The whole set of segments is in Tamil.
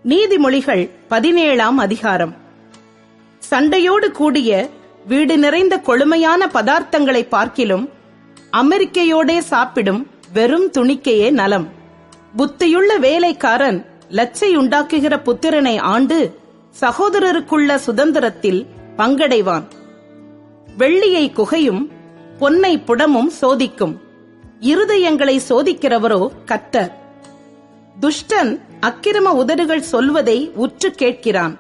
நீதிமொழிகள் 17ஆம் அதிகாரம். சண்டையோடு கூடிய வீடு நிறைந்த கொழுமையான பதார்த்தங்களை பார்க்கிலும் அமெரிக்கையோடே சாப்பிடும் வெறும் துணிக்கையே நலம். புத்தியுள்ள வேலைக்காரன் லச்சையுண்டாக்குகிற புத்திரனை ஆண்டு சகோதரருக்குள்ள சுதந்திரத்தில் பங்கடைவான். வெள்ளியை குகையும் பொன்னை புடமும் சோதிக்கும், இருதயங்களை சோதிக்கிறவரோ கர்த்தர். துஷ்டன் அக்கிரம உதடுகள் சொல்வதை உற்று கேட்கிறான்,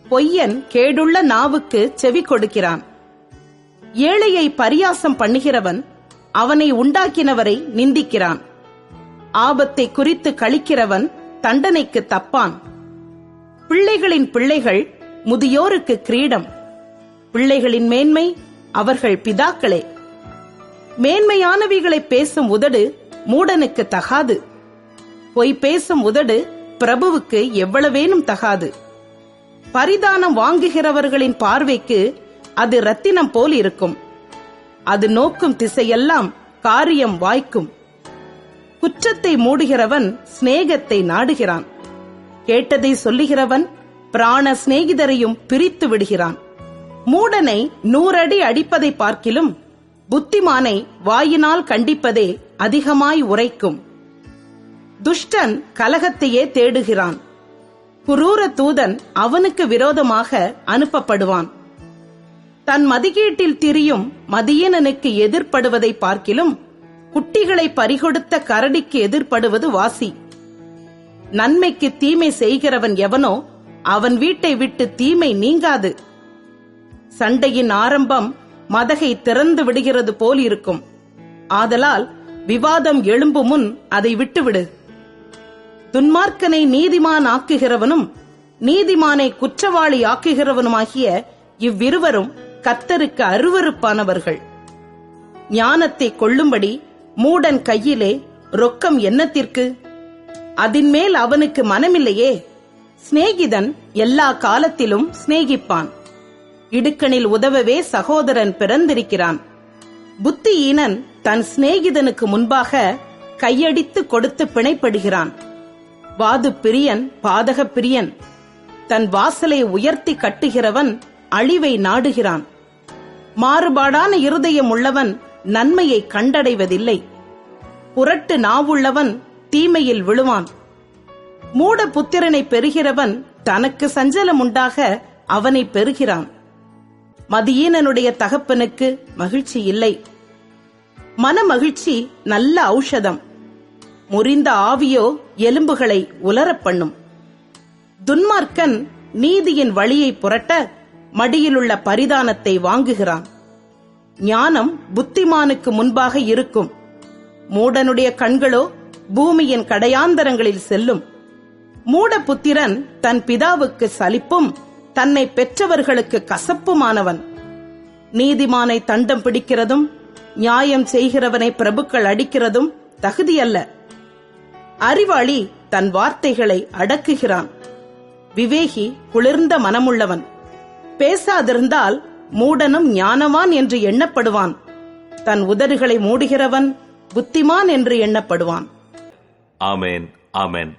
பொய்யன் கேடுள்ள நாவுக்கு செவி கொடுக்கிறான். ஏழையை பரியாசம் பண்ணுகிறவன் அவனை உண்டாக்கினவரை நிந்திக்கிறான். ஆபத்தை குறித்து கழிக்கிறவன் தண்டனைக்கு தப்பான். பிள்ளைகளின் பிள்ளைகள் முதியோருக்கு கிரீடம், பிள்ளைகளின் மேன்மை அவர்கள் பிதாக்களே. மேன்மையானவைகளை பேசும் உதடு மூடனுக்கு தகாது, பொய் பேசும் உதடு பிரபுவுக்கு எவ்வளவேனும் தகாது. பரிதானம் வாங்குகிறவர்களின் பார்வைக்கு அது இரத்தினம் போல் இருக்கும், அது நோக்கும் திசையெல்லாம் காரியம் வாய்க்கும். குற்றத்தை மூடுகிறவன் சிநேகத்தை நாடுகிறான், கேட்டதை சொல்லுகிறவன் பிராண சிநேகிதரையும் பிரித்து விடுகிறான். மூடனை 100 அடி அடிப்பதை பார்க்கிலும் புத்திமானை வாயினால் கண்டிப்பதே அதிகமாய் உரைக்கும். துஷ்டன் கலகத்தையே தேடுகிறான், குரூர தூதன் அவனுக்கு விரோதமாக அனுப்பப்படுவான். தன் மதிகேட்டில் திரியும் மதியீனனுக்கு எதிர்ப்படுவதை பார்க்கிலும் குட்டிகளை பறிகொடுத்த கரடிக்கு எதிர்ப்படுவது வாசி. நன்மைக்கு தீமை செய்கிறவன் எவனோ அவன் வீட்டை விட்டு தீமை நீங்காது. சண்டையின் ஆரம்பம் மதகை திறந்து விடுகிறது போல் இருக்கும், ஆதலால் விவாதம் எழும்பு முன் அதை விட்டுவிடு. துன்மார்க்கனை நீதிமான் ஆக்குகிறவனும் நீதிமானை குற்றவாளி ஆக்குகிறவனுமாகிய இவ்விருவரும் கர்த்தருக்கு அருவருப்பானவர்கள். ஞானத்தை கொள்ளும்படி மூடன் கையிலே ரொக்கம் என்னத்திற்கு? அதின்மேல் அவனுக்கு மனமில்லையே. சிநேகிதன் எல்லா காலத்திலும் சிநேகிப்பான், இடுக்கணில் உதவவே சகோதரன் பிறந்திருக்கிறான். புத்தியீனன் தன் சிநேகிதனுக்கு முன்பாக கையடித்து கொடுத்து பிணைப்படுகிறான். வாது பிரியன் பாதக பிரியன், தன் வாசலை உயர்த்தி கட்டுகிறவன் அழிவை நாடுகிறான். மாறுபாடான இருதயம் உள்ளவன் நன்மையை கண்டடைவதில்லை, புரட்டு நாவுள்ளவன் தீமையில் விழுவான். மூட புத்திரனை பெறுகிறவன் தனக்கு சஞ்சலம் உண்டாக அவனை பெறுகிறான். மதியீனனுடைய தகப்பனுக்கு மகிழ்ச்சி இல்லை. மன மகிழ்ச்சி நல்ல ஔஷதம், முறிந்த ஆவியோ எலும்புகளை உலரப் பண்ணும். துன்மார்க்கன் நீதியின் வழியை புரட்ட மடியிலுள்ள பரிதானத்தை வாங்குகிறான். ஞானம் புத்திமானுக்கு முன்பாக இருக்கும், மூடனுடைய கண்களோ பூமியின் கடையாந்தரங்களில் செல்லும். மூட புத்திரன் தன் பிதாவுக்கு சலிப்பும் தன்னை பெற்றவர்களுக்கு கசப்புமானவன். நீதிமானை தண்டம் பிடிக்கிறதும் நியாயம் செய்கிறவனை பிரபுக்கள் அடிக்கிறதும் தகுதியல்ல. அறிவாளி தன் வார்த்தைகளை அடக்குகிறான், விவேகி குளிர்ந்த மனமுள்ளவன். பேசாதிருந்தால் மூடனும் ஞானவான் என்று எண்ணப்படுவான், தன் உதடுகளை மூடுகிறவன் புத்திமான் என்று எண்ணப்படுவான். ஆமென், ஆமென்.